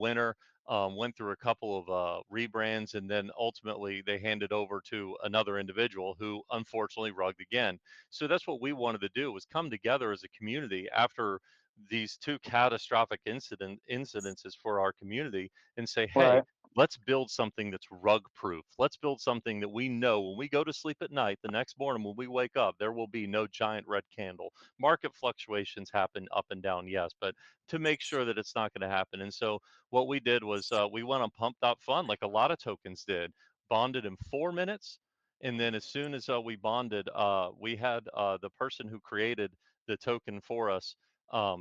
winner. Went through a couple of rebrands, and then ultimately they handed over to another individual who unfortunately rugged again. So that's what we wanted to do, was come together as a community after these two catastrophic incidences for our community, and say, hey, Right. let's build something that's rug proof. Let's build something that we know when we go to sleep at night, the next morning when we wake up, there will be no giant red candle. Market fluctuations happen up and down, yes, but to make sure that it's not going to happen. And so what we did was we went on Pump Fund like a lot of tokens did, bonded in 4 minutes. And then as soon as we bonded, we had the person who created the token for us, a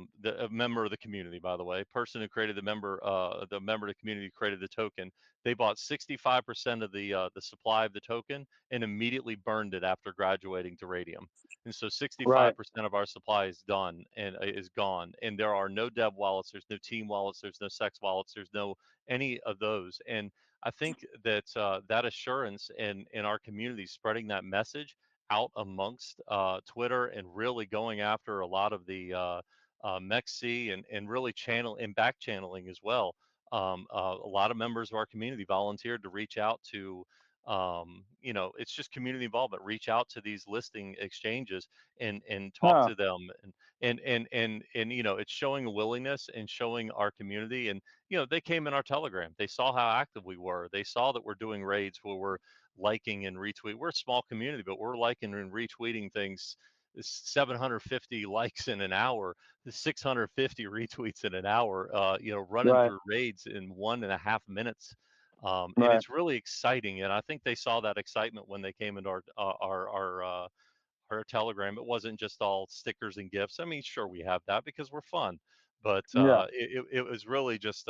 member of the community, by the way, person who created the member of the community who created the token. They bought 65% of the supply of the token and immediately burned it after graduating to Radium. And so Right. 65% of our supply is done and is gone. And there are no dev wallets, there's no team wallets, there's no sex wallets, there's no any of those. And I think that that assurance in our community, spreading that message out amongst Twitter and really going after a lot of the MEXC and really channel and back channeling as well. A lot of members of our community volunteered to reach out to, it's just community involvement. Reach out to these listing exchanges and talk Huh. to them, and it's showing a willingness and showing our community. And they came in our Telegram. They saw how active we were. They saw that we're doing raids where we're liking and retweet. We're a small community, but we're liking and retweeting things. 750 likes in an hour, 650 retweets in an hour, running Right. through raids in 1.5 minutes. And Right. it's really exciting. And I think they saw that excitement when they came into our Telegram. It wasn't just all stickers and gifts. I mean, sure, we have that because we're fun, but Yeah. it was really just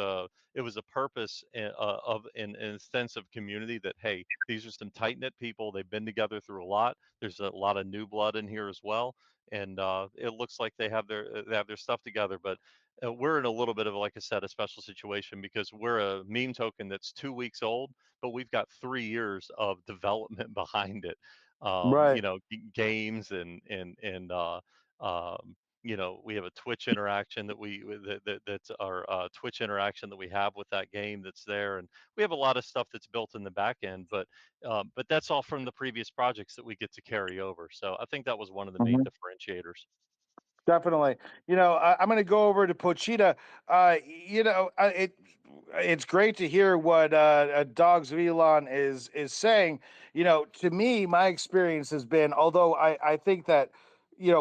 it was a purpose of in a sense of community that, hey, these are some tight knit people. They've been together through a lot. There's a lot of new blood in here as well, and it looks like they have their stuff together. But we're in a little bit of, like I said, a special situation because we're a meme token that's 2 weeks old, but we've got 3 years of development behind it. Right. Games um, we have a Twitch interaction that's our Twitch interaction that we have with that game that's there, and we have a lot of stuff that's built in the back end, but that's all from the previous projects that we get to carry over. So I think that was one of the main Mhm. differentiators. Definitely. I'm going to go over to Pochita. It's great to hear what Dogs Elon is saying. To me, my experience has been, although I think that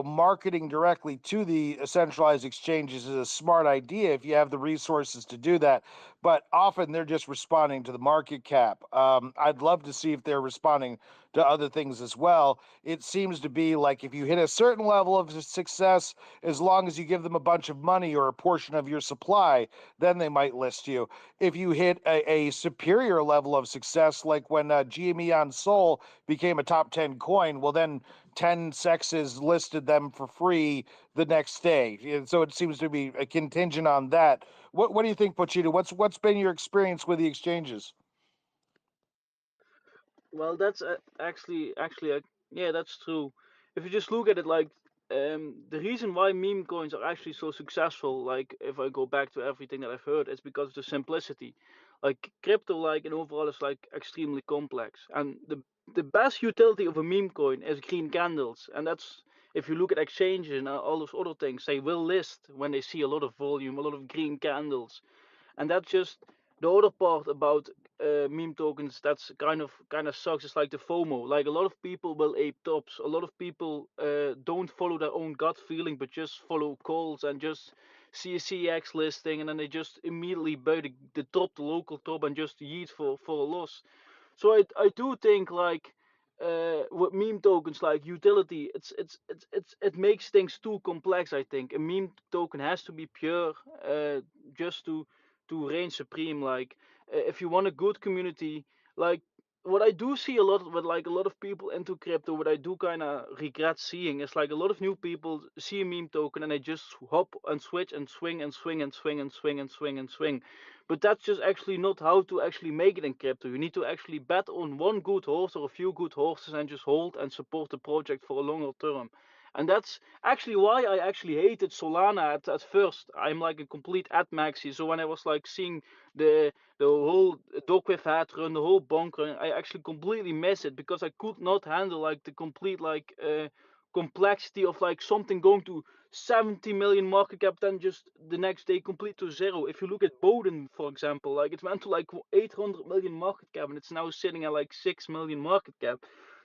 marketing directly to the centralized exchanges is a smart idea if you have the resources to do that. But often they're just responding to the market cap. I'd love to see if they're responding to other things as well. It seems to be like if you hit a certain level of success, as long as you give them a bunch of money or a portion of your supply, then they might list you. If you hit a superior level of success, like when GME on Sol became a top 10 coin, well, then 10 sexes listed them for free the next day. And so it seems to be a contingent on that. What do you think, Pochita? What's been your experience with the exchanges? Well, that's yeah, that's true. If you just look at it like the reason why meme coins are actually so successful, like if I go back to everything that I've heard, it's because of the simplicity. Like crypto, like in overall, is like extremely complex, and the best utility of a meme coin is green candles, and that's if you look at exchanges and all those other things, they will list when they see a lot of volume, a lot of green candles, and that's just the other part about meme tokens. That's kind of sucks. It's like the FOMO. Like a lot of people will ape tops. A lot of people don't follow their own gut feeling, but just follow calls and just see a CX listing, and then they just immediately buy the top, the local top, and just yeet for a loss. So I do think like with meme tokens like utility, it makes things too complex. I think a meme token has to be pure, just to reign supreme. Like if you want a good community, like what I do see a lot with like a lot of people into crypto, what I do kind of regret seeing is like a lot of new people see a meme token and they just hop and switch and swing and swing and swing and swing and swing and swing. But that's just actually not how to actually make it in crypto. You need to actually bet on one good horse or a few good horses and just hold and support the project for a longer term. And that's actually why I actually hated Solana at first. I'm like a complete ad maxi. So when I was like seeing the whole dog with hat run, the whole bonk run, I actually completely miss it because I could not handle like the complete like complexity of like something going to 70 million market cap, then just the next day complete to zero. If you look at Bowden, for example, like it went to like 800 million market cap and it's now sitting at like 6 million market cap.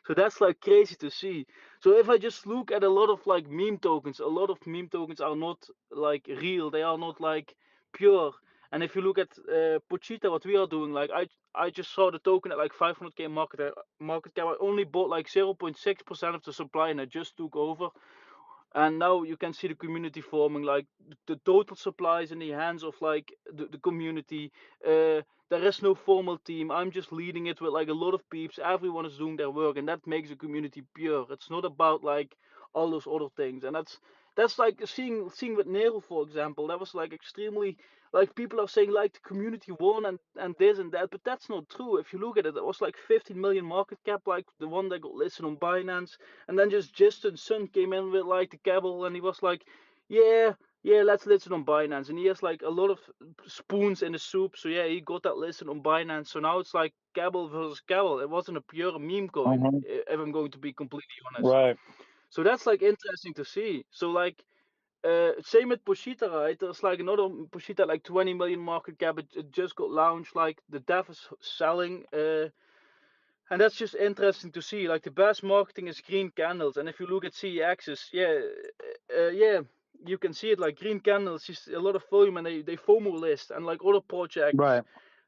So that's like crazy to see. So if I just look at a lot of like meme tokens, a lot of meme tokens are not like real. They are not like pure. And if you look at Pochita, what we are doing, like I just saw the token at like 500k market cap. I only bought like 0.6% of the supply and I just took over. And now you can see the community forming, like the total supply is in the hands of like the community. There is no formal team. I'm just leading it with like a lot of peeps. Everyone is doing their work and that makes the community pure. It's not about like all those other things. And that's like seeing with Nero, for example. That was like extremely, like people are saying like the community won and this and that, but that's not true. If you look at it, it was like 15 million market cap, like the one that got listed on Binance. And then just Justin Sun came in with like the cable, and he was like, "Yeah, yeah, let's list it on Binance." And he has like a lot of spoons in the soup, so yeah, he got that listed on Binance. So now it's like Cable versus Cable. It wasn't a pure meme coin, Mhm. if I'm going to be completely honest. Right. So that's like interesting to see. So like. Same with Poshita, right? There's like another Poshita, like 20 million market cap. It just got launched. Like the dev is selling. And that's just interesting to see. Like the best marketing is green candles, and if you look at CEXs, yeah, you can see it. Like green candles, just a lot of volume, and they FOMO list, and like other projects, Right.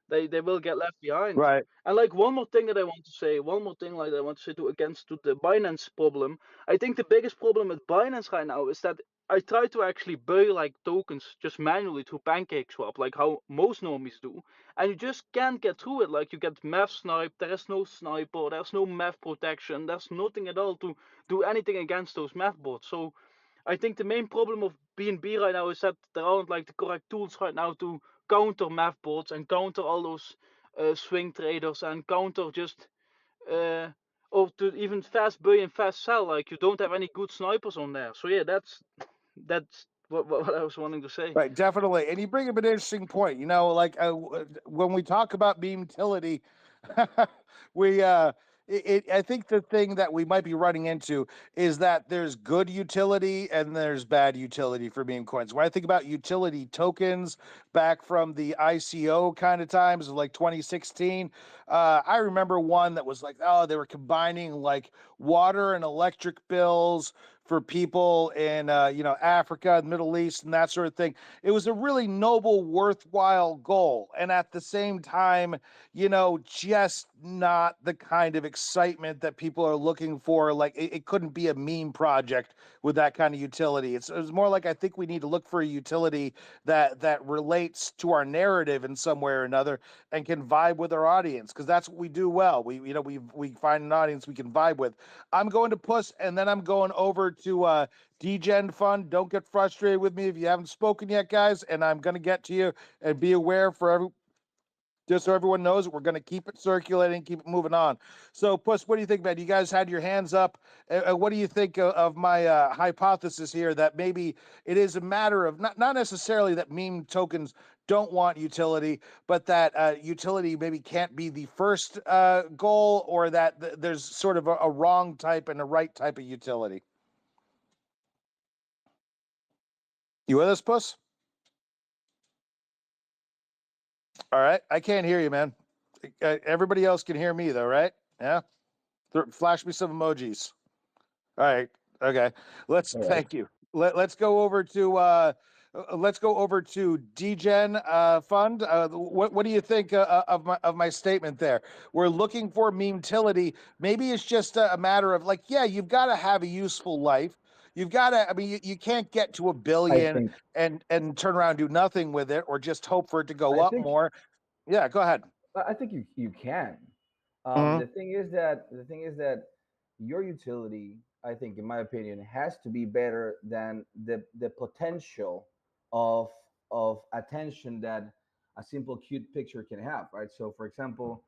they will get left behind. Right. And like one more thing that I want to say, one more thing like I want to say to against to the Binance problem. I think the biggest problem with Binance right now is that I try to actually buy like tokens just manually through Pancake Swap, like how most normies do, and you just can't get through it. Like you get math snipe, there is no sniper, there's no math protection, there's nothing at all to do anything against those math bots. So I think the main problem of BNB right now is that there aren't like the correct tools right now to counter math bots and counter all those swing traders and counter just uh, or to even fast buy and fast sell. Like you don't have any good snipers on there. So yeah, that's what I was wanting to say. Right, definitely. And you bring up an interesting point. Like when we talk about beam utility, we I think the thing that we might be running into is that there's good utility and there's bad utility for meme coins. When I think about utility tokens back from the ICO kind of times of like 2016, I remember one that was like, oh, they were combining like water and electric bills for people in Africa, the Middle East, and that sort of thing. It was a really noble, worthwhile goal, and at the same time, just not the kind of excitement that people are looking for. Like it couldn't be a meme project with that kind of utility. It's more like I think we need to look for a utility that relates to our narrative in some way or another and can vibe with our audience, because that's what we do well. We find an audience we can vibe with. I'm going to Puss, and then I'm going over to DGen Fund. Don't get frustrated with me if you haven't spoken yet, guys. And I'm going to get to you, and be aware for just so everyone knows, we're going to keep it circulating, keep it moving on. So, Puss, what do you think, man? You guys had your hands up. What do you think of my hypothesis here that maybe it is a matter of not necessarily that meme tokens don't want utility, but that utility maybe can't be the first goal, or that there's sort of a wrong type and a right type of utility? You with us, Puss? All right. I can't hear you, man. Everybody else can hear me, though, right? Yeah. Flash me some emojis. All right. Okay. All right. Thank you. Let's go over to DGen Fund. What do you think of my statement there? We're looking for meme-tility. Maybe it's just a matter of like, yeah, you've got to have a useful life. You've got to. I mean, you can't get to a I billion think and turn around and do nothing with it, or just hope for it to go I up think more. Yeah. Go ahead. I think you can. Hmm. The thing is that your utility, I think, in my opinion, has to be better than the potential of attention that a simple cute picture can have, right? So, for example,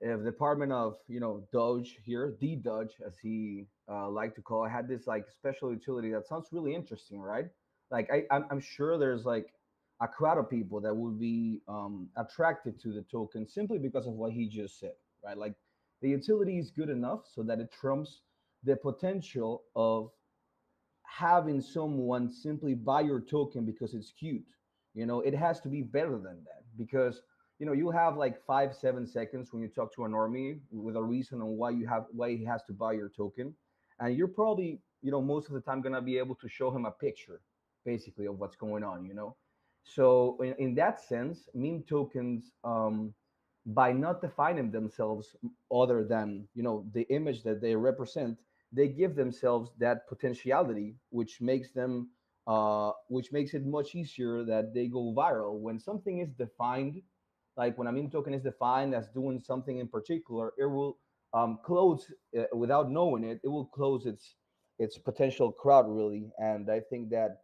if the Department of Doge here, the Doge as he like to call it, had this like special utility that sounds really interesting, right? Like I'm sure there's like a crowd of people that would be attracted to the token simply because of what he just said, right? Like the utility is good enough so that it trumps the potential of having someone simply buy your token because it's cute. It has to be better than that because you have like 5 7 seconds when you talk to an normie with a reason on why he has to buy your token, and you're probably most of the time gonna be able to show him a picture basically of what's going on. So in that sense, meme tokens, by not defining themselves other than the image that they represent, they give themselves that potentiality, which makes it much easier that they go viral. When something is defined, like when a meme token is defined as doing something in particular, it will close without knowing it. It will close its potential crowd really, and I think that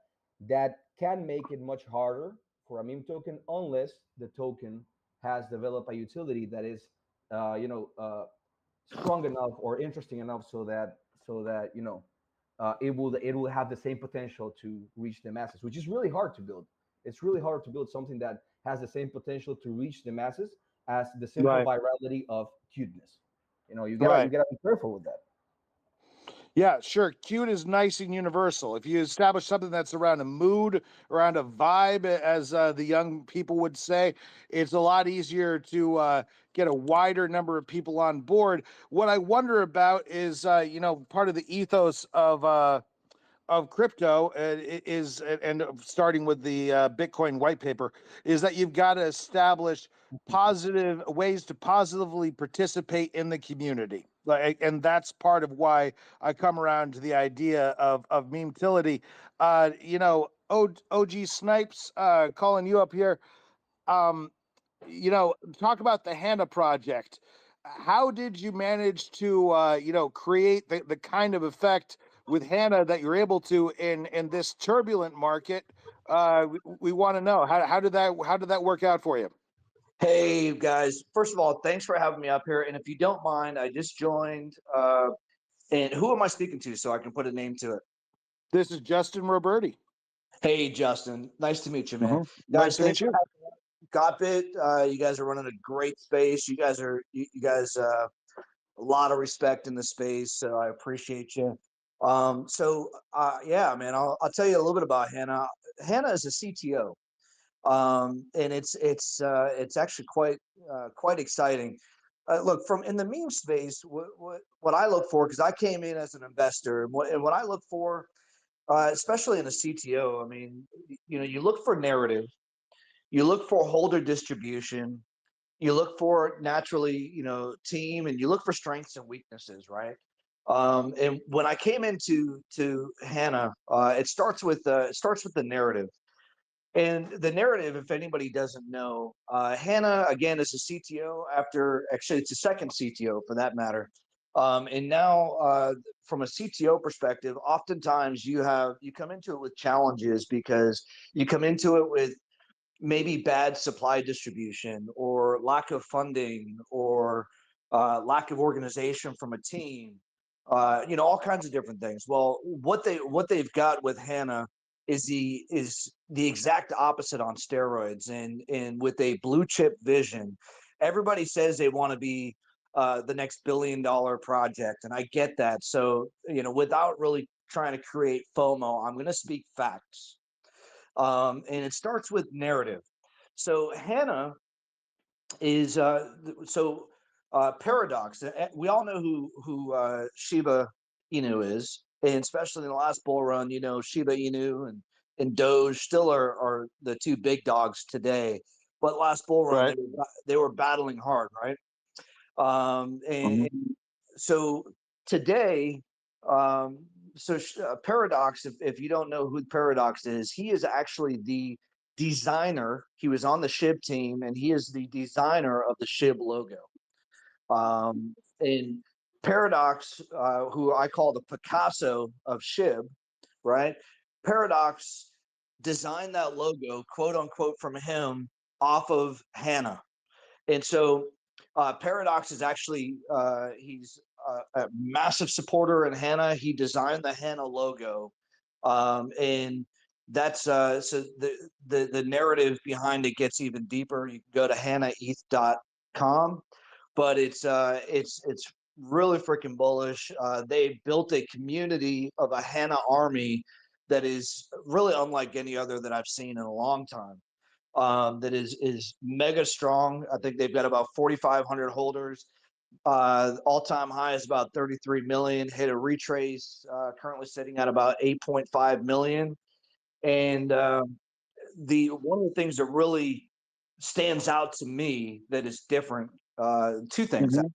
can make it much harder for a meme token unless the token has developed a utility that is, uh, you know, uh, strong enough or interesting enough so that it will have the same potential to reach the masses, which is really hard to build. It's really hard to build something that has the same potential to reach the masses as the simple Right. virality of cuteness. You Right. gotta be careful with that. Yeah, sure. Cute is nice and universal. If you establish something that's around a mood, around a vibe, as the young people would say, it's a lot easier to get a wider number of people on board. What I wonder about is, part of the ethos of crypto is, and starting with the Bitcoin white paper, is that you've got to establish positive ways to positively participate in the community. Like, and that's part of why I come around to the idea of meme utility. OG Snipes, calling you up here. Um, Talk about the Hannah project. How did you manage to, create the kind of effect with Hannah that you're able to in this turbulent market? We want to know how did that work out for you? Hey guys, first of all, thanks for having me up here. And if you don't mind, I just joined. And who am I speaking to so I can put a name to it? This is Justin Roberti. Hey Justin, nice to meet you, man. Nice Guys, to thanks meet for you. having me. Got Bit. You guys are running a great space. You guys a lot of respect in the space, so I appreciate you. Yeah, man, I'll tell you a little bit about Hannah. Hannah is a CTO. And it's actually quite exciting. Look, from in the meme space, what I look for, because I came in as an investor, and what I look for, especially in a CTO, I mean, you look for narrative, you look for holder distribution, you look for naturally, team, and you look for strengths and weaknesses, right? And when I came into to Hannah, it starts with the narrative. And the narrative, if anybody doesn't know, Hannah again is a CTO. After actually, it's a second CTO for that matter. And now, from a CTO perspective, oftentimes you come into it with challenges because you come into it with maybe bad supply distribution or lack of funding or lack of organization from a team, all kinds of different things. Well, what they've got with Hannah is the exact opposite on steroids, and with a blue chip vision. Everybody says they want to be the next $1 billion project, and I get that. So without really trying to create FOMO, I'm going to speak facts, and it starts with narrative. So Hannah is Paradox. We all know who Shiba Inu is, and especially in the last bull run, Shiba Inu and Doge still are the two big dogs today. But last bull run, Right. they were battling hard, right? Mhm. And so today, um, Paradox, if you don't know who Paradox is, he is actually the designer. He was on the SHIB team, and he is the designer of the SHIB logo. And Paradox, who I call the Picasso of SHIB, right? Paradox designed that logo, quote unquote, from him off of Hannah. And so Paradox is actually he's a massive supporter in Hannah. He designed the Hannah logo, and that's so the narrative behind it gets even deeper. You can go to hannaheth.com, but it's really freaking bullish. They built a community of a Hannah army that is really unlike any other that I've seen in a long time. That is mega strong. I think they've got about 4,500 holders. All-time high is about 33 million. Hit a retrace, currently sitting at about 8.5 million. And the one of the things that really stands out to me that is different, two things. Mhm.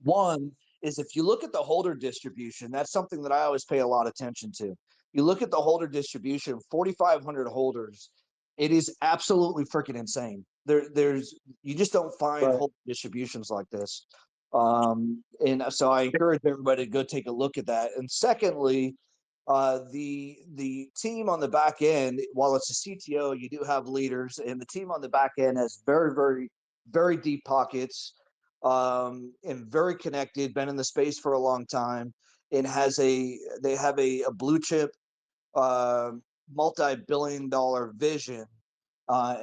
One is if you look at the holder distribution, that's something that I always pay a lot of attention to. You look at the holder distribution, 4,500 holders. It is absolutely freaking insane. There's you just don't find Right. holder distributions like this. And so I encourage everybody to go take a look at that. And secondly, the team on the back end, while it's a CTO, you do have leaders, and the team on the back end has very deep pockets, and very connected, been in the space for a long time, and they have a blue chip, uh, multi-billion-dollar vision,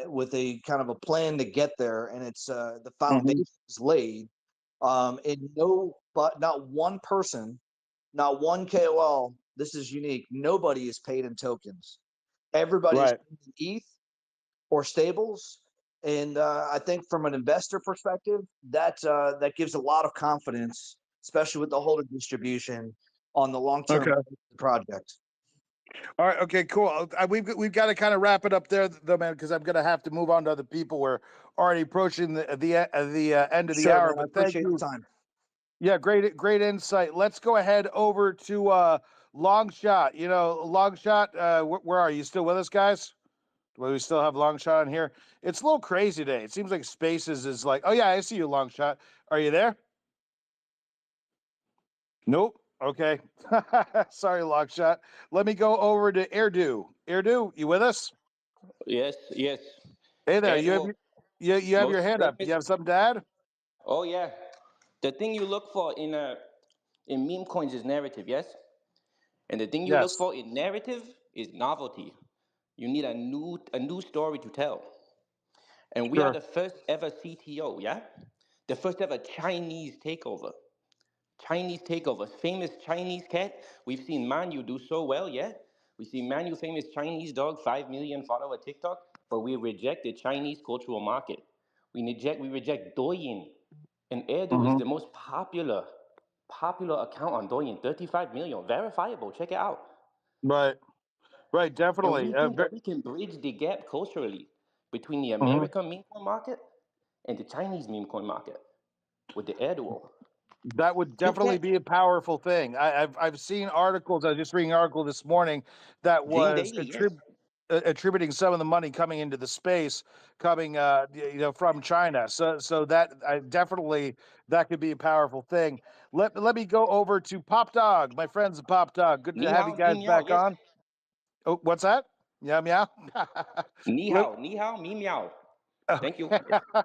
with a kind of a plan to get there, and it's the Mhm. foundation is laid, and but not one person, not one KOL. This is unique. Nobody is paid in tokens. Everybody is Right. paid in ETH or stables. And I think from an investor perspective, that gives a lot of confidence, especially with the holder distribution on the long term Okay. project. All right. Okay. Cool. We've got to kind of wrap it up there, though, man, because I'm gonna have to move on to other people. We're already approaching the end of the Sure, hour. man. I But thank appreciate the you. time. Yeah, great insight. Let's go ahead over to long shot. Long shot. Where are you? Still with us, guys? Do we still have long shot on here? It's a little crazy today. It seems like Spaces is like, oh yeah, I see you, long shot. Are you there? Nope. Okay. Sorry, long shot. Let me go over to Erdu. Erdu, you with us? Yes, yes. Hey there. Edward, You have your most hand up. You famous. have something to add? Oh yeah, the thing you look for in meme coins is narrative, yes. And the thing you look Yes. for in narrative is novelty. You need a new story to tell. And we are Sure. the first ever CTO, yeah, the first ever Chinese takeover. Chinese takeovers, famous Chinese cat. We've seen Manu do so well, yeah. We see Manu, famous Chinese dog, 5 million follower TikTok, but we reject the Chinese cultural market. We reject Douyin, and Edu is Hmm. the most popular account on Douyin, 35 million, verifiable. Check it out. Right. Right. And we Definitely. think that we can bridge the gap culturally between the Mhm. American meme coin market and the Chinese meme coin market with the Edu. That would Cute definitely cat, be a powerful thing. I've seen articles. I was just reading an article this morning that Jing was Daily, yes. attributing some of the money coming into the space coming from China. So that I definitely that could be a powerful thing. Let me go over to Pop Dog, my friends at Pop Dog. Good to Ni have you hao, mi guys meow, back yes. on. Oh, what's that? Yeah, meow. Let- Ni hao, mi meow. Thank you. Okay. Yes.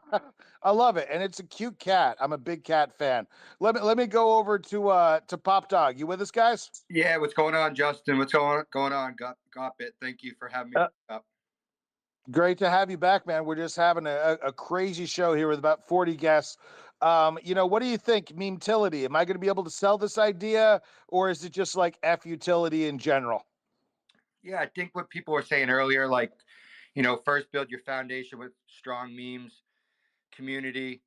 I love it, and it's a cute cat. I'm a big cat fan. Let me go over to Pop Dog. You with us, guys? Yeah, what's going on, Justin? What's going on? Got it. Thank you for having me Uh, up. Great to have you back, man. We're just having a crazy show here with about 40 guests. What do you think, memetility? Am I going to be able to sell this idea, or is it just like F utility in general? Yeah, I think what people were saying earlier, like, first build your foundation with strong memes, community,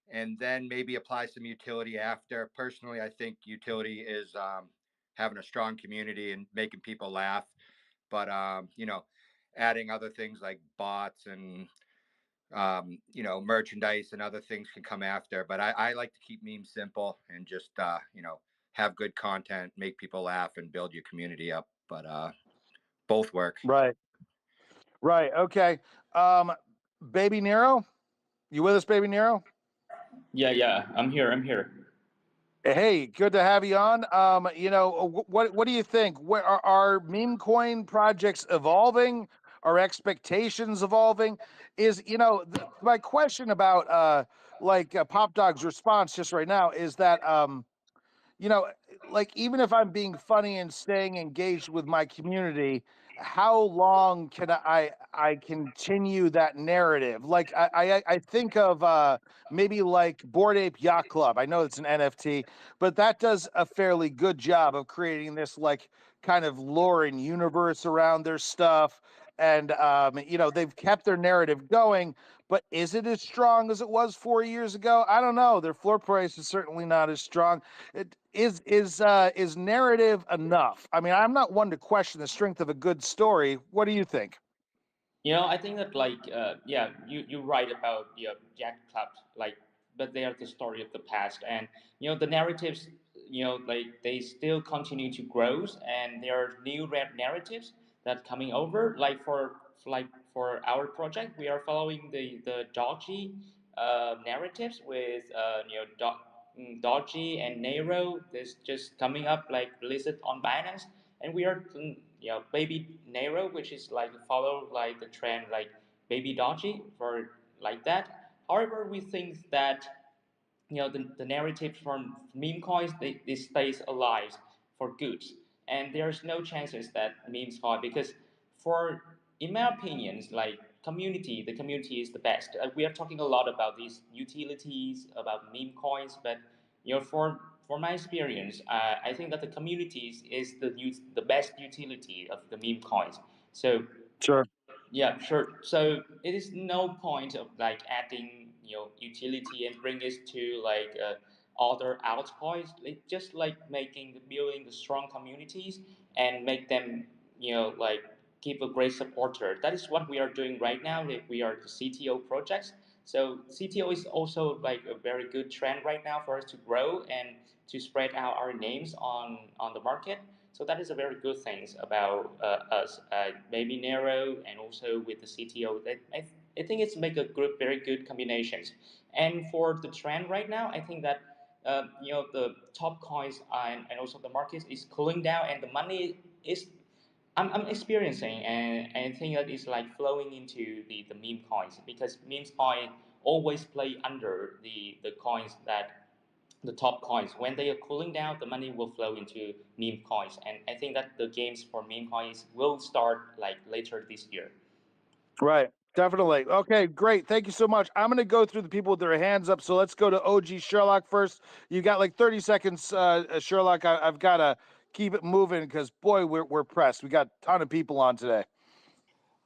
and then maybe apply some utility after. Personally, I think utility is having a strong community and making people laugh. But adding other things like bots and merchandise and other things can come after. But I like to keep memes simple and just have good content, make people laugh, and build your community up. But both work. Right, right. Okay. Um, Baby Nero, you with us, Baby Nero? Yeah, yeah, I'm here. I'm here. Hey, good to have you on. What do you think? Where are meme coin projects evolving, Are expectations evolving? Is my question about Pop Dog's response just right now is that you know, like even if I'm being funny and staying engaged with my community, how long can I continue that narrative? Like I think of maybe like Board Ape Yacht Club. I know it's an NFT, but that does a fairly good job of creating this like kind of lore and universe around their stuff. And they've kept their narrative going, but is it as strong as it was 4 years ago? I don't know. Their floor price is certainly not as strong. Is narrative enough? I mean, I'm not one to question the strength of a good story. What do you think? I think that yeah, you're right about Jack Clubs, but they are the story of the past, and the narratives, they still continue to grow, and there are new narratives that coming over. For our project, we are following the Dodgy narratives with Dodgy and Nero. This just coming up listed on Binance, and we are baby Nero, which is follow the trend baby Dodgy for like that. However, we think that the narrative from meme coins they stays alive for good, and there's no chances that memes coin because for in my opinions the community is the best. We are talking a lot about these utilities about meme coins, but for my experience, I think that the communities is the best utility of the meme coins. So Sure. yeah, sure. So it is no point of adding utility and bring it to other altcoins. It just making the building the strong communities and make them keep a great supporter. That is what we are doing right now. We are the CTO projects. So CTO is also a very good trend right now for us to grow and to spread out our names on the market. So that is a very good thing about us, maybe narrow and also with the CTO. I think it's make a good, very good combinations. And for the trend right now, I think that the top coins and also the market is cooling down, and the money is I'm experiencing, and I think that it's flowing into the meme coins because meme coin always play under the coins that the top coins. When they are cooling down, the money will flow into meme coins, and I think that the games for meme coins will start later this year. Right. Definitely. Okay, great. Thank you so much. I'm going to go through the people with their hands up. So let's go to OG Sherlock first. You got like 30 seconds, Sherlock. I've got to keep it moving because, boy, we're pressed. We got a ton of people on today.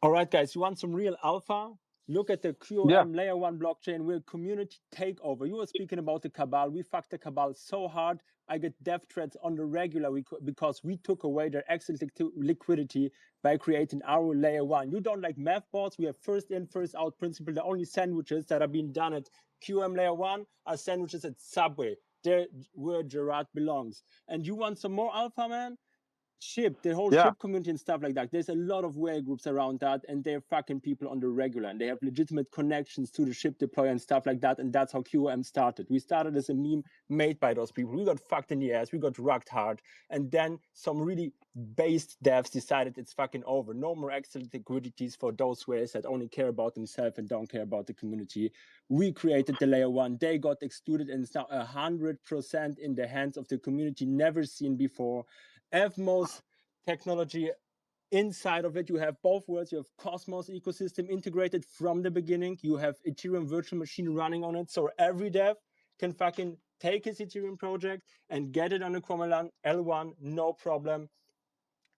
All right, guys, you want some real alpha? Look at the Yeah. QOM layer one blockchain with community takeover. You were speaking about the cabal. We fucked the cabal so hard. I get death threats on the regular because we took away their excess liquidity by creating our layer one. You don't like math bots? We have first in, first out principle. The only sandwiches that are being done at QM layer one are sandwiches at Subway. There where Gerard belongs. And you want some more alpha, man? Ship, the whole ship community and stuff like that. There's a lot of whale groups around that, and they're fucking people on the regular, and they have legitimate connections to the ship deployer and stuff like that. And that's how QM started. We started as a meme made by those people. We got fucked in the ass, we got rugged hard, and then some really based devs decided it's fucking over. No more excellent liquidities for those whales that only care about themselves and don't care about the community. We created the layer one. They got excluded, and it's now 100% in the hands of the community, never seen before. Evmos technology inside of it. You have both worlds. You have Cosmos ecosystem integrated from the beginning. You have Ethereum virtual machine running on it. So every dev can fucking take his Ethereum project and get it on a Common L1, no problem.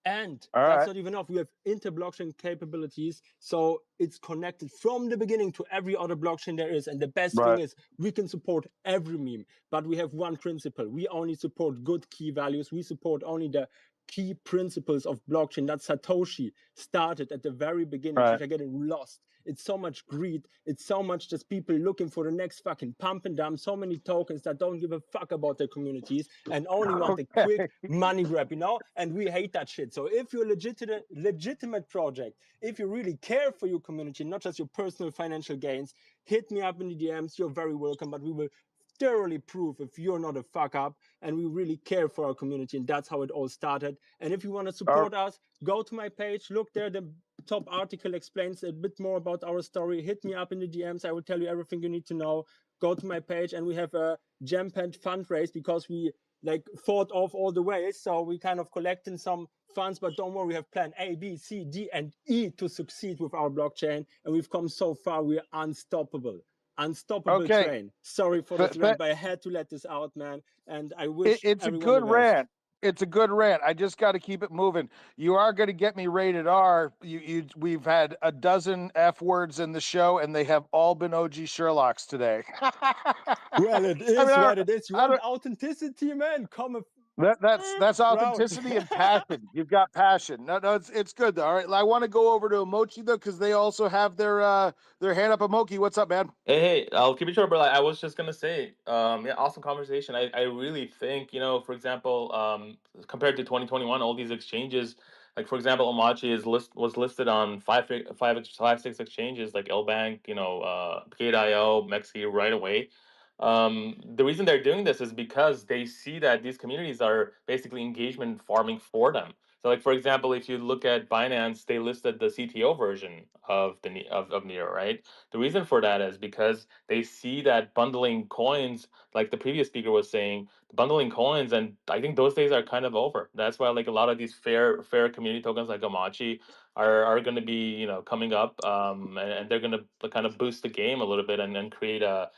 And that's not even enough. We have inter-blockchain capabilities, so it's connected from the beginning to every other blockchain there is. And the best thing is we can support every meme, but we have one principle. We only support good key values. We support only the key principles of blockchain that Satoshi started at the very beginning, which are getting lost. It's so much greed. It's so much just people looking for the next fucking pump and dump. So many tokens that don't give a fuck about their communities and only want a quick money grab, And we hate that shit. So if you're a legitimate project, if you really care for your community, not just your personal financial gains, hit me up in the DMs. You're very welcome, but we will thoroughly prove if you're not a fuck up and we really care for our community. And that's how it all started. And if you want to support us, go to my page, look there, the top article explains a bit more about our story. Hit me up in the DMs. I will tell you everything you need to know. Go to my page, and we have a jam-packed fundraise because we like thought of all the ways. So we kind of collecting some funds, but don't worry, we have plan A, B, C, D, and E to succeed with our blockchain. And we've come so far, we're unstoppable. Unstoppable Okay. train. Sorry for this rant, but I had to let this out, man. And I wish It's a everyone the good best. rant. It's a good rant. I just got to keep it moving. You are going to get me rated R. We've had a dozen F words in the show, and they have all been OG Sherlocks today. Well, it I is mean, what it is. You I want don't, authenticity, man? Come that's proud. authenticity and passion. You've got passion. No, it's good though. All right, I want to go over to Emochi though because they also have their hand up. Emochi, what's up, man? Hey, I'll keep it short, bro. Like, I was just gonna say, yeah, awesome conversation. I really think, for example, compared to 2021, all these exchanges, like for example, Omachi was listed on five, six exchanges like Lbank, Gate.io, Mexi right away. The reason they're doing this is because they see that these communities are basically engagement farming for them. So, like for example, if you look at Binance, they listed the CTO version of of Neo, right? The reason for that is because they see that bundling coins, like the previous speaker was saying, bundling coins, and I think those days are kind of over. That's why like a lot of these fair community tokens like Amachi are going to be coming up, and they're going to kind of boost the game a little bit and create a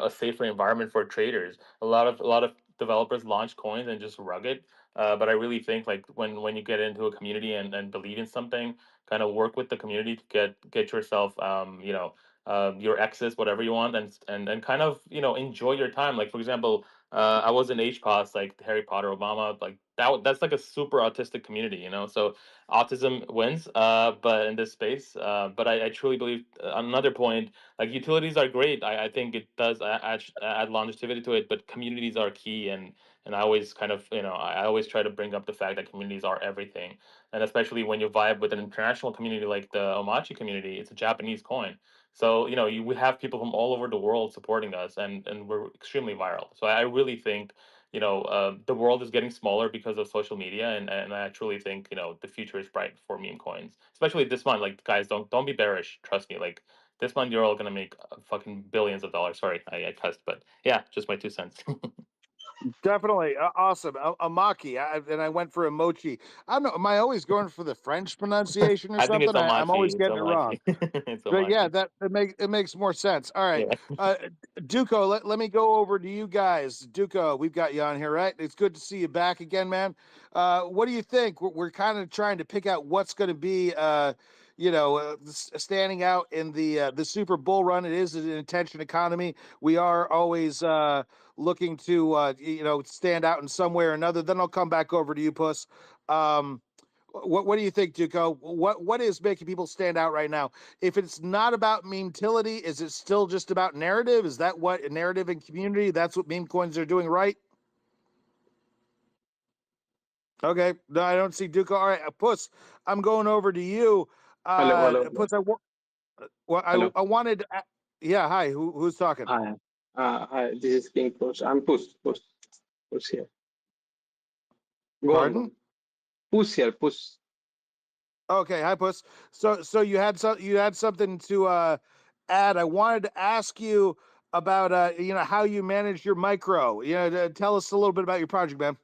safer environment for traders. A lot of developers launch coins and just rug it. But I really think like when you get into a community and believe in something, kind of work with the community to get yourself your exes, whatever you want, and kind of enjoy your time. Like for example, I was in HCOS, like Harry Potter, Obama, like that's like a super autistic community, So autism wins, but in this space, but I truly believe another point, like utilities are great. I think it does add longevity to it, but communities are key, and I always kind of I always try to bring up the fact that communities are everything, and especially when you vibe with an international community like the Omachi community, it's a Japanese coin. So we have people from all over the world supporting us, and we're extremely viral. So I really think the world is getting smaller because of social media, and I truly think the future is bright for meme coins, especially this month. Like guys, don't be bearish. Trust me. Like this month, you're all gonna make fucking billions of dollars. Sorry, I cussed, but yeah, just my 2 cents. Definitely awesome. Amaki, and I went for Emochi. I don't know. Am I always going for the French pronunciation or I think something? it's I'm always Omachi. It's getting it wrong. Omachi. It's But yeah, Omachi. that it makes more sense. All right, Yeah. Duco, let me go over to you guys. Duco, we've got you on here, right? It's good to see you back again, man. What do you think? We're kind of trying to pick out what's going to be, standing out in the Super Bull Run. It is an attention economy. We are always looking to stand out in some way or another. Then I'll come back over to you, Puss. Um, what do you think, Duco? What is making people stand out right now? If it's not about meme-tility, is it still just about narrative? Is that what narrative and community? That's what meme coins are doing right? Okay, no, I don't see Duco. All right, Puss, I'm going over to you. Hello, hello, hello. Puss, well, Hello. I wanted. Yeah, hi. Who's talking? Hi. Hi. This is King Push. I'm Push. Push. Push here. Go on. Go Pardon? on. Push here. Push. Okay, hi, Puss. So you had something to add. I wanted to ask you about how you manage your micro. Tell us a little bit about your project, man.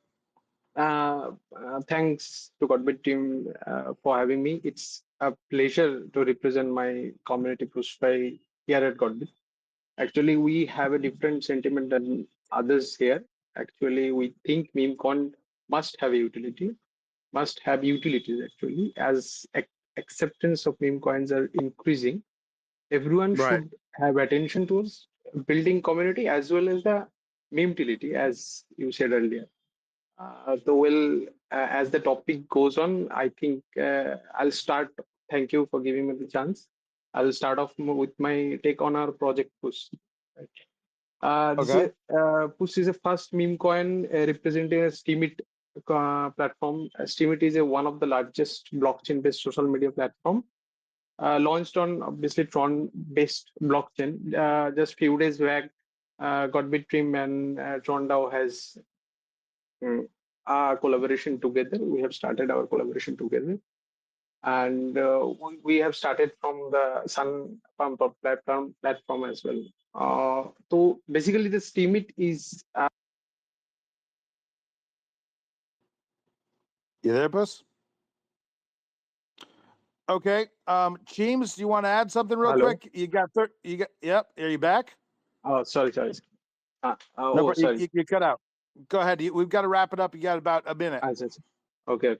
Thanks to Godbit team for having me. It's a pleasure to represent my community Push by here at Godbit. Actually, we have a different sentiment than others here. Actually, we think meme coin must have a utility. Must have utilities actually as acceptance of meme coins are increasing. Everyone Right. should have attention towards building community as well as the meme utility as you said earlier. As the topic goes on, I think I'll start. Thank you for giving me the chance. I'll start off with my take on our project push. Right. This Okay. is Push is a first meme coin representing a Steemit platform. Steemit is one of the largest blockchain-based social media platform, launched on obviously Tron-based blockchain. Just few days back, Godbit Trim and Tron DAO has collaboration together. We have started our collaboration together. and we have started from the Sun Pump of platform as well. So basically, the Steemit is You there, Puss? Okay. James, do you want to add something real hello. quick? Yep. Are you back? Oh, sorry. No, Oh, but you, sorry. you, you cut out. Go ahead. We've got to wrap it up. You got about a minute. Yes. Okay.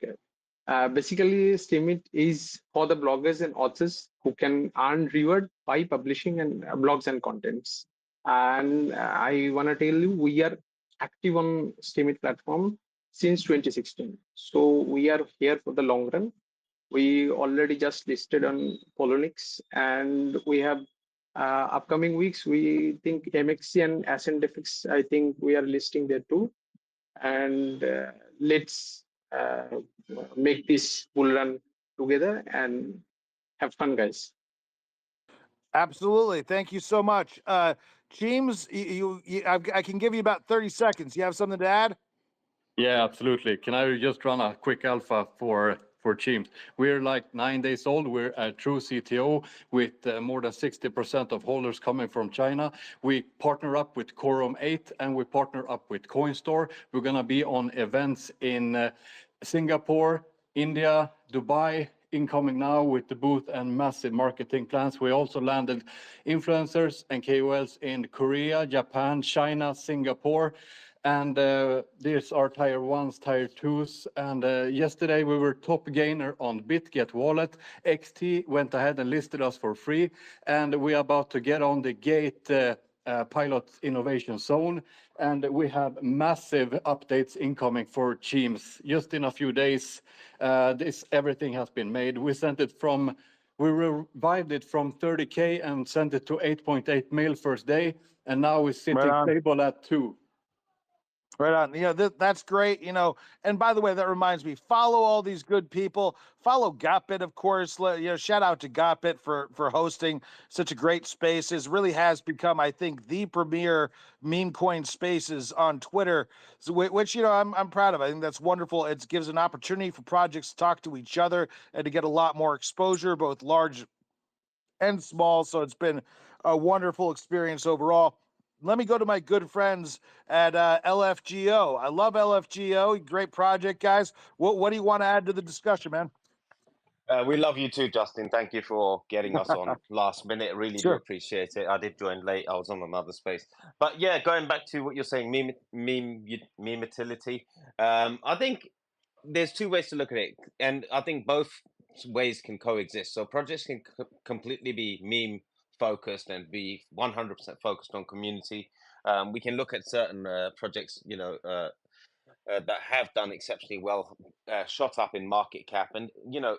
Basically, Steemit is for the bloggers and authors who can earn reward by publishing and blogs and contents. And I want to tell you, we are active on Steemit platform since 2016. So we are here for the long run. We already just listed on Polonix, and we have upcoming weeks. We think MXC and Ascent FX. I think we are listing there too, and let's make this bull run together and have fun, guys. Absolutely. Thank you so much. James, I can give you about 30 seconds. You have something to add? Yeah, absolutely. Can I just run a quick alpha for Teams? We're like 9 days old. We're a true CTO with more than 60% of holders coming from China. We partner up with Quorum 8 and we partner up with CoinStore. We're going to be on events in Singapore, India, Dubai, incoming now with the booth and massive marketing plans. We also landed influencers and KOLs in Korea, Japan, China, Singapore. And these are tier ones, tier twos. And yesterday we were top gainer on BitGet wallet. XT went ahead and listed us for free. And we are about to get on the Gate pilot innovation zone. And we have massive updates incoming for Teams. Just in a few days, everything has been made. We revived it from 30K and sent it to 8.8 mil first day. And now we're sitting stable at 2. Right on. That's great. And by the way, that reminds me, follow all these good people. Follow Gotbit, of course. Shout out to Gotbit for hosting such a great space. It really has become, I think, the premier meme coin spaces on Twitter, which I'm proud of. I think that's wonderful. It gives an opportunity for projects to talk to each other and to get a lot more exposure, both large and small. So it's been a wonderful experience overall. Let me go to my good friends at LFGO. I love LFGO. Great project, guys. What do you want to add to the discussion, man? We love you too, Justin. Thank you for getting us on last minute. Really do Sure. appreciate it. I did join late. I was on another space. But yeah, going back to what you're saying, meme utility. I think there's two ways to look at it, and I think both ways can coexist. So projects can completely be meme focused and be 100% focused on community. We can look at certain projects, that have done exceptionally well, shot up in market cap, and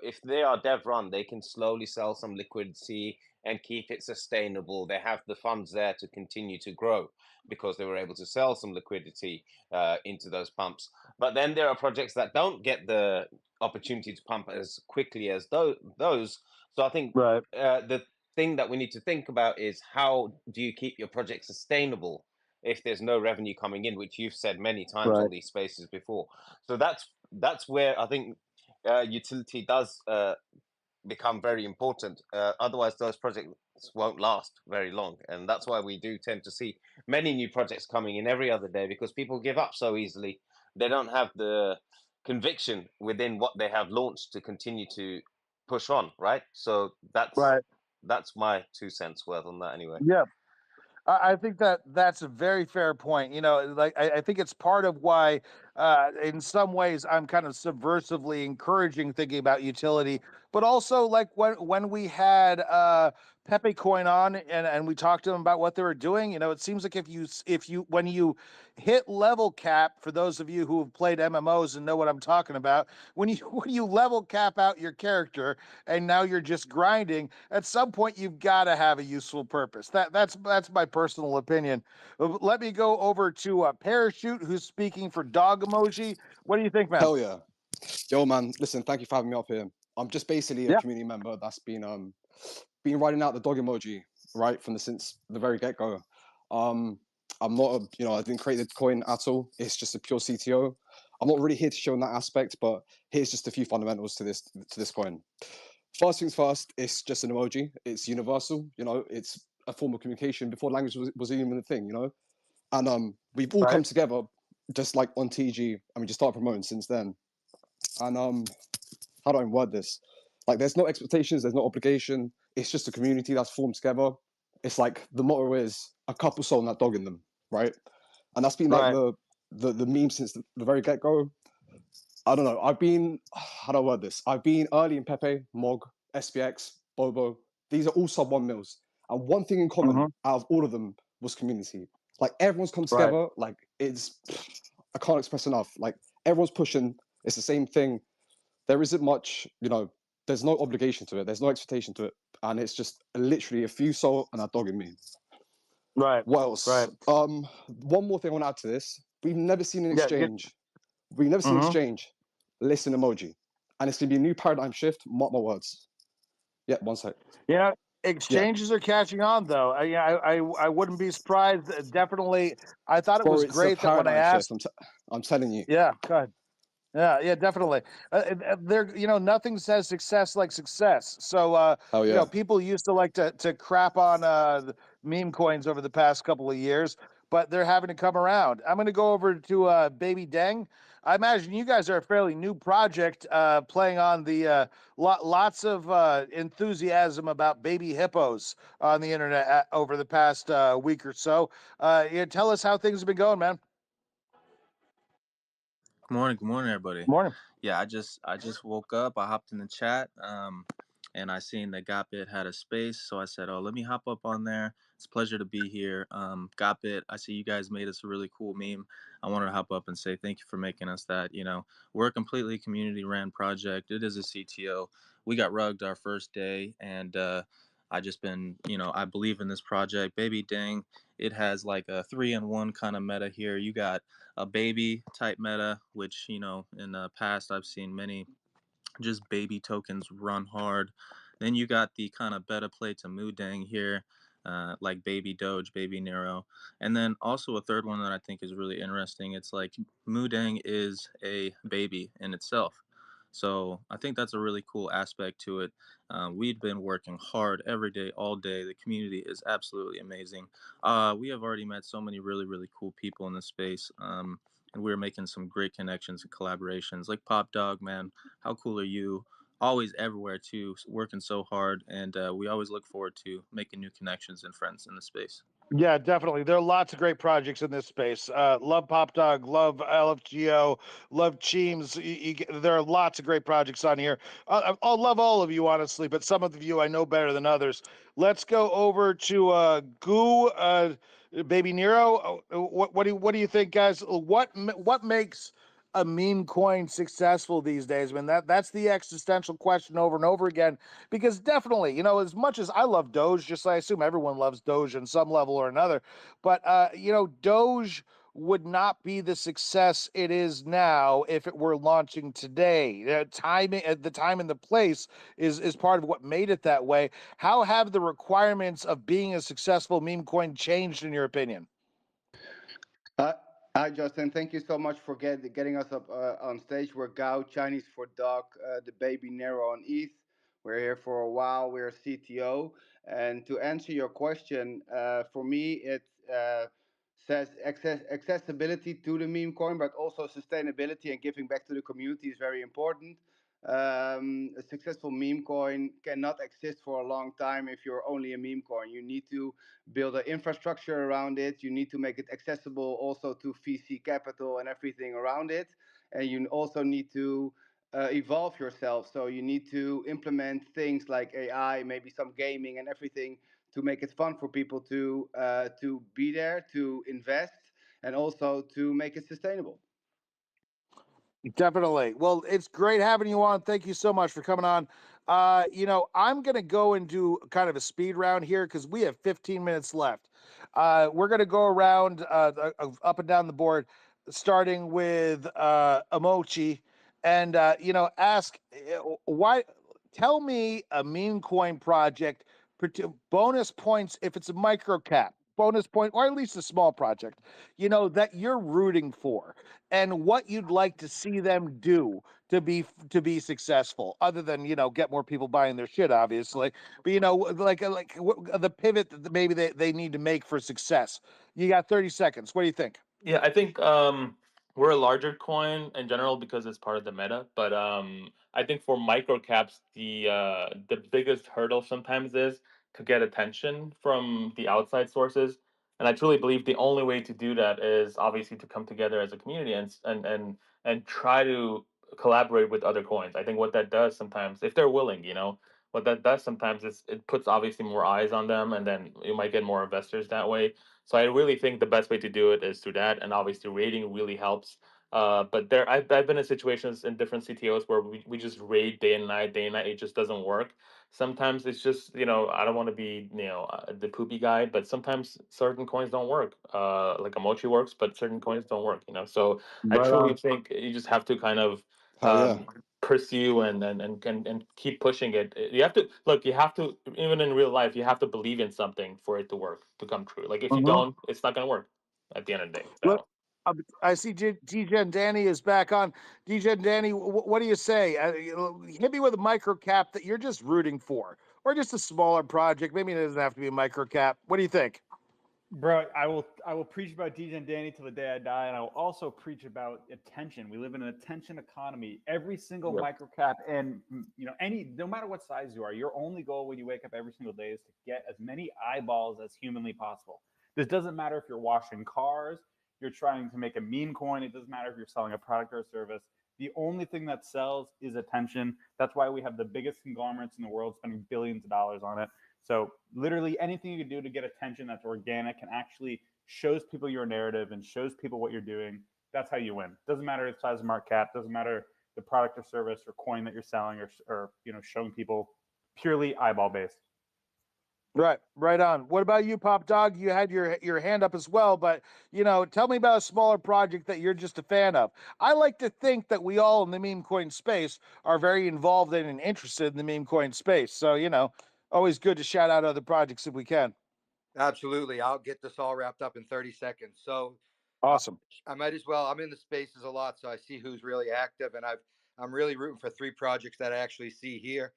if they are dev run, they can slowly sell some liquidity and keep it sustainable. They have the funds there to continue to grow because they were able to sell some liquidity into those pumps. But then there are projects that don't get the opportunity to pump as quickly as those. So I think Right. the thing that we need to think about is, how do you keep your project sustainable if there's no revenue coming in, which you've said many times on these spaces before. So that's where I think utility does become very important. Otherwise, those projects won't last very long, and that's why we do tend to see many new projects coming in every other day, because people give up so easily. They don't have the conviction within what they have launched to continue to push on, right? So that's my 2 cents worth on that anyway. Yeah. I think that's a very fair point. Like I think it's part of why, in some ways, I'm kind of subversively encouraging thinking about utility, but also like when we had Pepe Coin on and we talked to them about what they were doing. It seems like when you hit level cap, for those of you who have played MMOs and know what I'm talking about, when you level cap out your character and now you're just grinding, at some point you've got to have a useful purpose. That's my personal opinion. Let me go over to Parachute, who's speaking for Dog Emoji. What do you think, man? Hell yeah. Yo, man, listen, thank you for having me up here. I'm just basically a community member that's been riding out the dog emoji right since the very get-go. I'm not I didn't create the coin at all. It's just a pure CTO. I'm not really here to show in that aspect, but here's just a few fundamentals to this coin. First things first, it's just an emoji. It's universal. It's a form of communication before language was even a thing. And we've all come Right. together just like on TG, and we just started promoting since then. And how do I word this? Like, there's no expectations, there's no obligation. It's just a community that's formed together. It's like the motto is a couple soul and that dog in them, right? And that's been like Right. the meme since the very get go. I don't know. How do I word this? I've been early in Pepe, Mog, SPX, Bobo. These are all sub 1 mils. And one thing in common Mm-hmm. out of all of them was community. Like, everyone's come Right. together. Like, I can't express enough. Like, everyone's pushing. It's the same thing. There isn't much, there's no obligation to it. There's no expectation to it. And it's just literally a few soul and a dog in me. Right. What else? Right. One more thing I want to add to this. We've never seen an Yeah. exchange. We've never seen an Mm-hmm. exchange. Listen emoji. And it's going to be a new paradigm shift. Mark my words. Yeah, one sec. Yeah. Yeah. Exchanges are catching on, though. I wouldn't be surprised. Definitely. I thought it Bro, was it's a great that when I paradigm shift. asked. I'm telling you. Yeah. Go ahead. Yeah, definitely. There, nothing says success like success. So, Hell yeah. people used to like to crap on the meme coins over the past couple of years, but they're having to come around. I'm going to go over to Baby Deng. I imagine you guys are a fairly new project, playing on the lots of enthusiasm about baby hippos on the internet over the past week or so. Yeah, tell us how things have been going, man. Good morning, everybody. Morning. Yeah, I just woke up. I hopped in the chat, and I seen that Gotbit had a space, so I said, "Oh, let me hop up on there." It's a pleasure to be here. Gotbit, I see you guys made us a really cool meme. I wanted to hop up and say thank you for making us that. We're a completely community ran project. It is a CTO. We got rugged our first day, and I just been, I believe in this project. Baby dang, it has like a 3-in-1 kind of meta here. You got a baby type meta, which in the past I've seen many just baby tokens run hard. Then you got the kind of beta play to Moodang here, like Baby Doge, Baby Nero. And then also a third one that I think is really interesting. It's like Moodang is a baby in itself. So I think that's a really cool aspect to it. We've been working hard every day, all day. The community is absolutely amazing. We have already met so many really, really cool people in this space. And we're making some great connections and collaborations like Pop Dog, man. How cool are you? Always everywhere too, working so hard, and we always look forward to making new connections and friends in the space. Yeah, definitely. There are lots of great projects in this space. Love Pop Dog, love LFGO, love Cheems. There are lots of great projects on here. I'll love all of you, honestly, but some of you I know better than others. Let's go over to Goo, Baby Nero. What do you think, guys? What makes a meme coin successful these days? I mean, that's the existential question over and over again. Because definitely, as much as I love Doge, just I assume everyone loves Doge on some level or another, but Doge would not be the success it is now if it were launching today. Timing, the time and the place is part of what made it that way. How have the requirements of being a successful meme coin changed, in your opinion? Uh, Hi, Justin. Thank you so much for getting us up on stage. We're Gao, Chinese for Dog, the baby Nero on ETH. We're here for a while. We're CTO. And to answer your question, for me, it says accessibility to the meme coin, but also sustainability and giving back to the community is very important. A successful meme coin cannot exist for a long time if you're only a meme coin. You need to build an infrastructure around it. You need to make it accessible also to VC capital and everything around it. And you also need to evolve yourself. So you need to implement things like AI, maybe some gaming and everything to make it fun for people to be there, to invest, and also to make it sustainable. Definitely. Well, it's great having you on. Thank you so much for coming on. I'm going to go and do kind of a speed round here because we have 15 minutes left. We're going to go around up and down the board, starting with Amochi, and ask why. Tell me a meme coin project, bonus points if it's a micro cap. bonus point, or at least a small project, that you're rooting for, and what you'd like to see them do to be successful, other than get more people buying their shit, obviously, but the pivot that maybe they need to make for success. You got 30 seconds. What do you think? Yeah, I think we're a larger coin in general because it's part of the meta. But I think for microcaps, the biggest hurdle sometimes is to get attention from the outside sources. And I truly believe the only way to do that is obviously to come together as a community and try to collaborate with other coins. I think what that does sometimes, if they're willing, what that does sometimes is it puts obviously more eyes on them, and then you might get more investors that way. So I really think the best way to do it is through that, and obviously rating really helps. But I've been in situations in different CTOs where we just raid day and night, day and night. It just doesn't work. Sometimes it's just I don't want to be the poopy guy, but sometimes certain coins don't work. Like Emoji works, but certain coins don't work. So I Right truly on. think you just have to kind of Hell yeah. pursue and keep pushing it. You have to look. You have to, even in real life, you have to believe in something for it to work, to come true. Like if you Mhm. don't, it's not gonna work at the end of the day. Look, So I see DJ and Danny is back on. DJ and Danny, what do you say? Hit me with a micro cap that you're just rooting for, or just a smaller project. Maybe it doesn't have to be a micro cap. What do you think? Bro, I will preach about DJ and Danny till the day I die, and I will also preach about attention. We live in an attention economy. Every single yeah, microcap, and no matter what size you are, your only goal when you wake up every single day is to get as many eyeballs as humanly possible. This doesn't matter if you're washing cars, you're trying to make a meme coin. It doesn't matter if you're selling a product or a service. The only thing that sells is attention. That's why we have the biggest conglomerates in the world spending billions of dollars on it. So literally anything you can do to get attention that's organic and actually shows people your narrative and shows people what you're doing, that's how you win. Doesn't matter the size of market cap, doesn't matter the product or service or coin that you're selling or showing people, purely eyeball based. Right on. What about you, Pop Dog? You had your hand up as well, but tell me about a smaller project that you're just a fan of. I like to think that we all in the meme coin space are very involved in and interested in the meme coin space. So always good to shout out other projects if we can. Absolutely. I'll get this all wrapped up in 30 seconds. So uh, Awesome. I might as well. I'm in the spaces a lot, so I see who's really active, and I'm really rooting for three projects that I actually see here: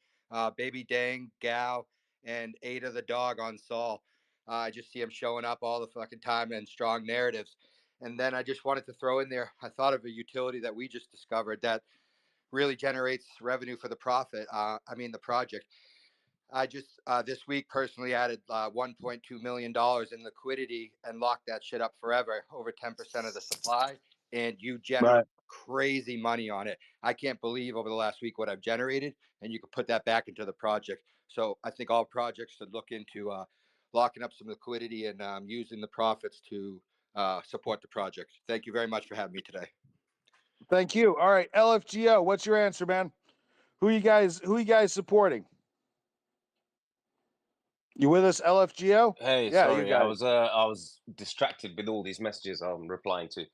Baby Dang, Gal, and Ada the dog on Saul. I just see them showing up all the fucking time and strong narratives. And then I just wanted to throw in there. I thought of a utility that we just discovered that really generates revenue for the profit. The project. I just this week personally added $1.2 million in liquidity and locked that shit up forever, over 10% of the supply. And you generate Right. crazy money on it. I can't believe over the last week what I've generated, and you can put that back into the project. So I think all projects should look into locking up some liquidity and using the profits to support the project. Thank you very much for having me today. Thank you. All right, LFGO, what's your answer, man? Who you guys supporting? You with us, LFGO? Hey, Yeah, you sorry, got it. I was distracted with all these messages I'm replying to.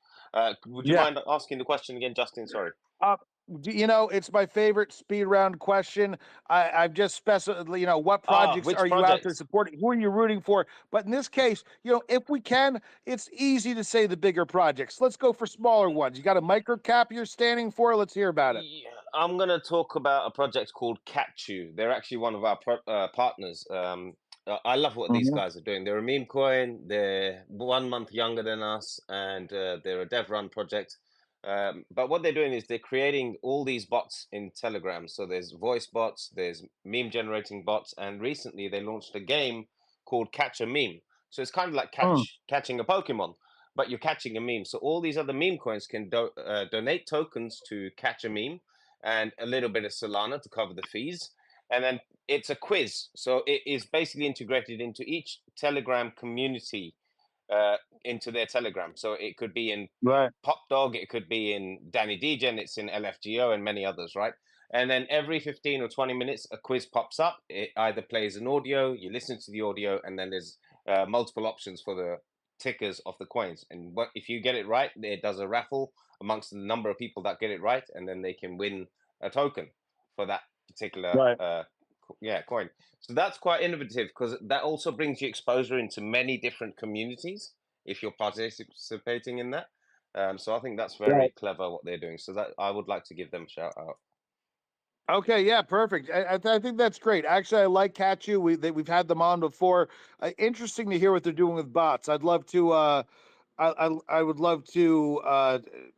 Would you Yeah. mind asking the question again, Justin? Sorry. Uh, it's my favorite speed round question. I've just specified, what projects Which are you out there projects? supporting? Who are you rooting for? But in this case, if we can, it's easy to say the bigger projects. Let's go for smaller ones. You got a micro cap you're standing for? Let's hear about it. Yeah, I'm going to talk about a project called Catchu. They're actually one of our partners. I love what these Mhm. guys are doing. They're a meme coin. They're 1 month younger than us, and they're a dev run project. But what they're doing is they're creating all these bots in Telegram. So there's voice bots, there's meme generating bots, and recently they launched a game called Catch a Meme. So it's kind of like Mm. catching a Pokemon, but you're catching a meme. So all these other meme coins can donate tokens to catch a meme and a little bit of Solana to cover the fees. And then it's a quiz. So it is basically integrated into each Telegram community, into their Telegram. So it could be in Right. Pop Dog, it could be in Danny Degen, it's in LFGO and many others, right? And then every 15 or 20 minutes, a quiz pops up. It either plays an audio, you listen to the audio, and then there's multiple options for the tickers of the coins. And what if you get it right, it does a raffle amongst the number of people that get it right, and then they can win a token for that particular Right. Yeah, coin. So that's quite innovative because that also brings you exposure into many different communities if you're participating in that. So I think that's very Right. clever what they're doing. So that I would like to give them a shout out. Okay, yeah, perfect. I think that's great. Actually, I like Catchu. We've had them on before. Interesting to hear what they're doing with bots. I'd love to. I would love to.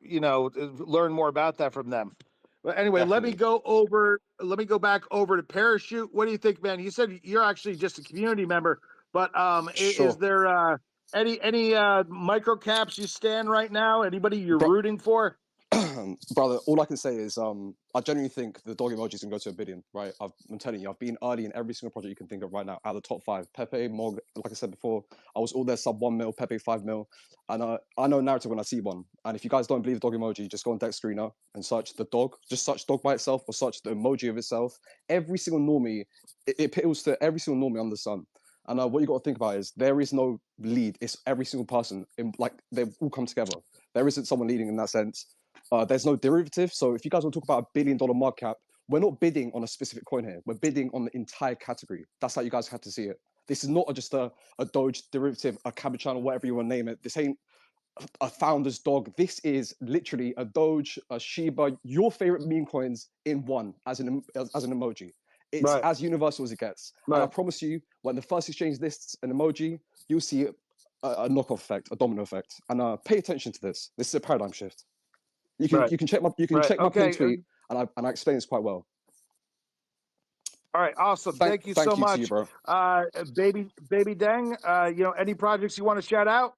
Learn more about that from them. But anyway, let me Definitely. go over. Let me go back over to Parachute. What do you think, man? You said you're actually just a community member, but is Sure. there any micro caps you stand right now? Anybody you're Bro, rooting for? brother, all I can say is I genuinely think the dog emojis can go to 1 billion, right? I'm telling you, I've been early in every single project you can think of right now, out of the top five. Pepe, Mog, like I said before, I was all there sub 1 mil, Pepe 5 mil. And I know narrative when I see one. And if you guys don't believe the dog emoji, just go on Deck Screener and search the dog, just search dog by itself or search the emoji of itself. Every single normie, it appeals to every single normie under the sun. And what you got to think about is there is no lead. It's every single person. Like they've all come together. There isn't someone leading in that sense. There's no derivative. So if you guys want to talk about $1 billion market cap, we're not bidding on a specific coin here. We're bidding on the entire category. That's how you guys have to see it. This is not just a Doge derivative, a cabbage channel, whatever you want to name it. This ain't a founder's dog. This is literally a Doge, a Shiba, your favorite meme coins in one as an emoji. It's Right, as universal as it gets. And I right, promise you, when the first exchange lists an emoji, you'll see a knockoff effect, a domino effect. And pay attention to this. This is a paradigm shift. right, You can check right. my pinned Okay. tweet, and I explain this quite well. All right, awesome. Thank you so Thank you to you, much, bro. baby Dang. Any projects you want to shout out?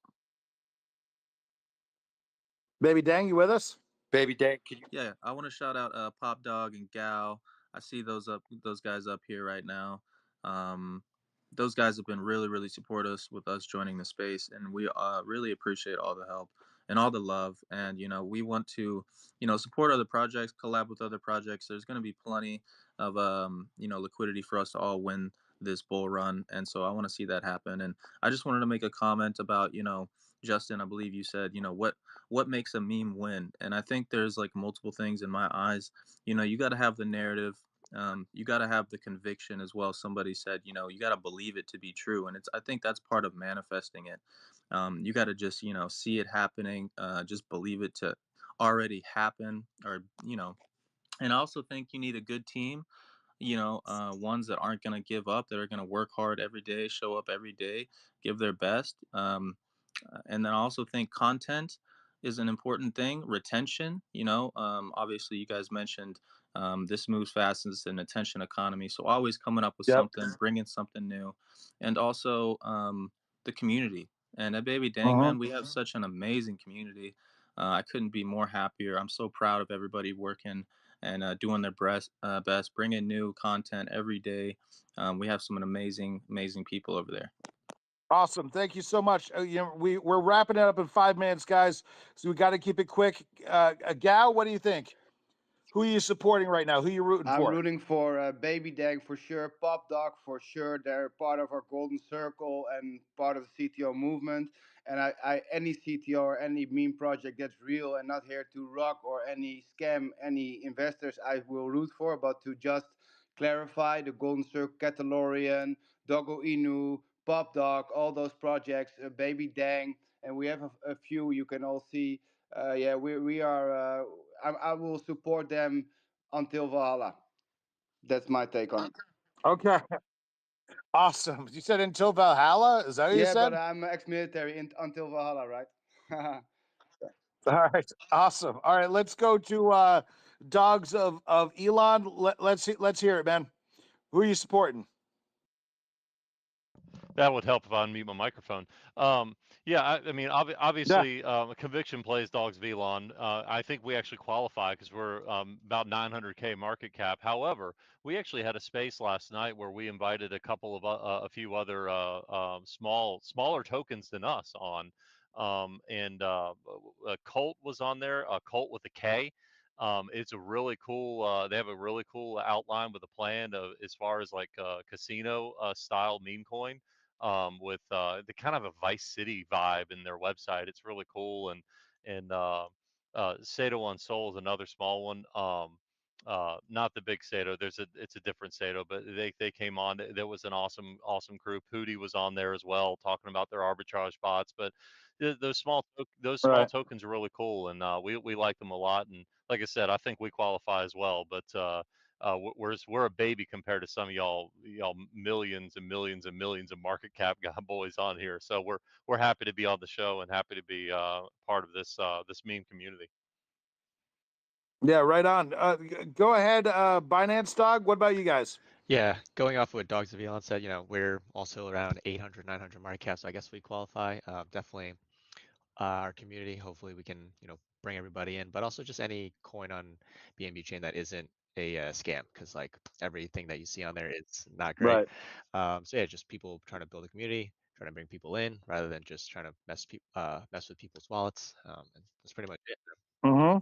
Baby Dang, you with us? Baby Dan, can you? Yeah, I want to shout out Pop Dog and Gal. I see those guys up here right now. Um, those guys have been really supportive with us joining the space, and we really appreciate all the help and all the love. And we want to support other projects, collab with other projects. There's going to be plenty of liquidity for us to all win this bull run, and so I want to see that happen. And I just wanted to make a comment about Justin. I believe you said what makes a meme win, and I think there's like multiple things in my eyes. You got to have the narrative. You got to have the conviction as well. Somebody said, you got to believe it to be true, and I think that's part of manifesting it. You got to just see it happening, just believe it to already happen, or and I also think you need a good team, ones that aren't going to give up, that are going to work hard every day, show up every day, give their best. And then I also think content is an important thing. Retention, obviously you guys mentioned this moves fast as an attention economy. So always coming up with Yep. something, bringing something new, and also the community. And at Baby Dang Uh-huh. Man, we have such an amazing community. I couldn't be more happier. I'm so proud of everybody working and doing their best, bringing new content every day. We have some amazing people over there. Awesome. Thank you so much. We're wrapping it up in 5 minutes, guys. So we got to keep it quick. Gal, what do you think? Who are you supporting right now? Who are you rooting I'm for? rooting for Baby Dag for sure, Pop Dog for sure. They're part of our golden circle and part of the CTO movement. And any CTO or any meme project that's real and not here to rock or any scam any investors, I will root for. But to just clarify, the golden circle, Catalorian, Doggo Inu, Pop Dog, all those projects, Baby Dang, and we have a few you can all see. Yeah, we are. I will support them until Valhalla. That's my take on it. Okay. Awesome. You said until Valhalla? Is that what you Yeah, but said? I'm ex-military until Valhalla, right? All right. Awesome. All right. Let's go to Dogs of Elon. Let's hear it, man. Who are you supporting? That would help if I unmute my microphone. Yeah, I mean, Yeah. obviously, conviction plays dogs Velon. I think we actually qualify because we're about 900K market cap. However, we actually had a space last night where we invited a few other smaller tokens than us on, and Colt was on there. Colt with a K. It's a really cool. They have a really cool outline with a plan of as far as like casino style meme coin with the kind of a Vice City vibe in their website. It's really cool, and Sato on Soul is another small one. not the big Sato. It's a different Sato, but they came on. There was an awesome crew. Pooty was on there as well, talking about their arbitrage bots. But those small Right. tokens are really cool, and we like them a lot. And like I said, I think we qualify as well. But we're a baby compared to some of y'all millions and millions and millions of market cap guy boys on here. So we're happy to be on the show and happy to be part of this meme community. Yeah, right on. Go ahead, Binance Dog. What about you guys? Yeah, going off what Dogs of Elon said, we're also around 800, 900 market cap, so I guess we qualify. Definitely our community, hopefully we can, bring everybody in, but also just any coin on BNB chain that isn't a scam, because like everything that you see on there is not great. Right. So yeah, just people trying to build a community, trying to bring people in rather than just trying to mess with people's wallets. And that's pretty much it. Mm-hmm.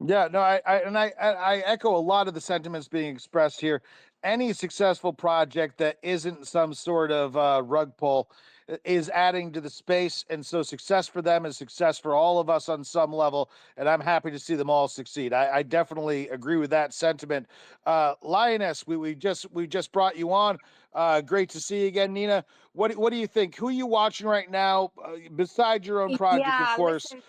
Yeah, no, I echo a lot of the sentiments being expressed here. Any successful project that isn't some sort of rug pull is adding to the space, and so success for them is success for all of us on some level. And I'm happy to see them all succeed. I definitely agree with that sentiment. Lioness, we just brought you on. Great to see you again, Nina. What do you think? Who are you watching right now, besides your own project, of Yeah, course, listen,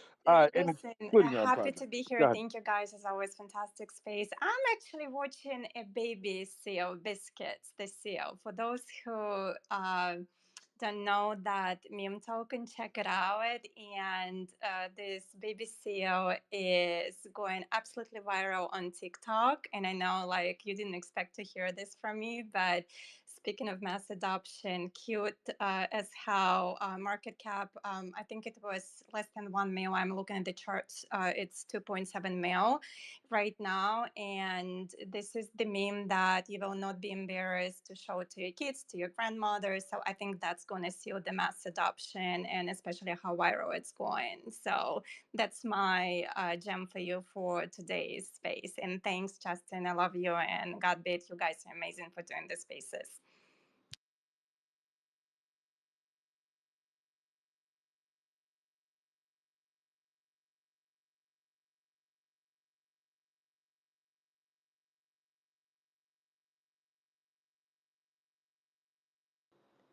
and listen. including your own Happy to project? be Go here. ahead. Thank you guys. It's always fantastic space. I'm actually watching a baby seal biscuits. The seal. For those who don't know that meme token, check it out. And this baby seal is going absolutely viral on TikTok. And I know, like, you didn't expect to hear this from me, but speaking of mass adoption, cute as how market cap, I think it was less than 1 mil. I'm looking at the charts. It's 2.7 mil right now. And this is the meme that you will not be embarrassed to show to your kids, to your grandmother. So I think that's going to seal the mass adoption and especially how viral it's going. So that's my gem for you for today's space. And thanks, Justin. I love you. And God bid you guys are amazing for doing the spaces.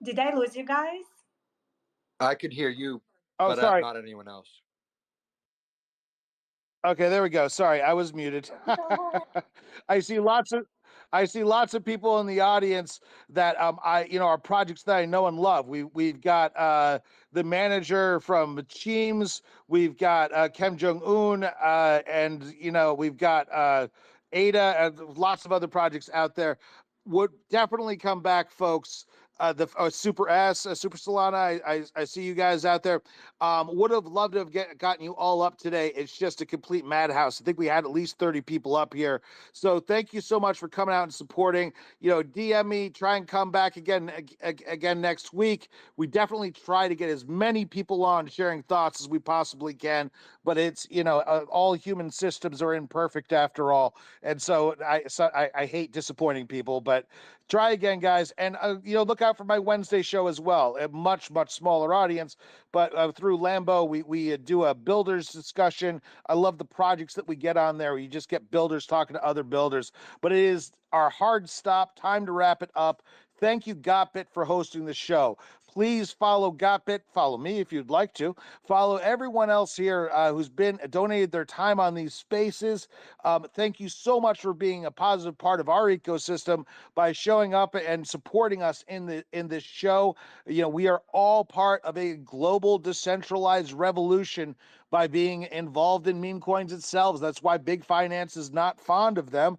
Did I lose you guys? I could hear you, Oh, but sorry. not anyone else. Okay, there we go. Sorry, I was muted. I see lots of people in the audience that are projects that I know and love. We've got the manager from Teams, we've got Kim Jong Un, and we've got Ada, and lots of other projects out there. Would definitely come back, folks. The Super S, Super Solana. I see you guys out there. Would have loved to have gotten you all up today. It's just a complete madhouse. I think we had at least 30 people up here. So thank you so much for coming out and supporting. DM me, try and come back again next week. We definitely try to get as many people on sharing thoughts as we possibly can. But it's all human systems are imperfect after all, and so I hate disappointing people. But try again, guys, and look out for my Wednesday show as well. A much smaller audience, but through Lambo, we do a builders discussion. I love the projects that we get on there. You just get builders talking to other builders. But it is our hard stop. Time to wrap it up. Thank you, Gotbit, for hosting the show. Please follow Gotbit. Follow me if you'd like to. Follow everyone else here who's been donated their time on these spaces. Thank you so much for being a positive part of our ecosystem by showing up and supporting us in this show. We are all part of a global decentralized revolution by being involved in meme coins itself. That's why big finance is not fond of them,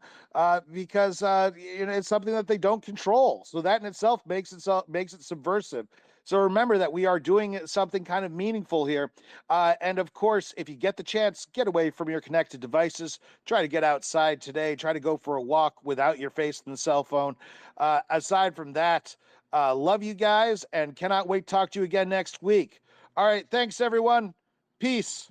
because it's something that they don't control. So that in itself makes it subversive. So remember that we are doing something kind of meaningful here. And of course, if you get the chance, get away from your connected devices. Try to get outside today. Try to go for a walk without your face in the cell phone. Aside from that, love you guys and cannot wait to talk to you again next week. All right. Thanks, everyone. Peace.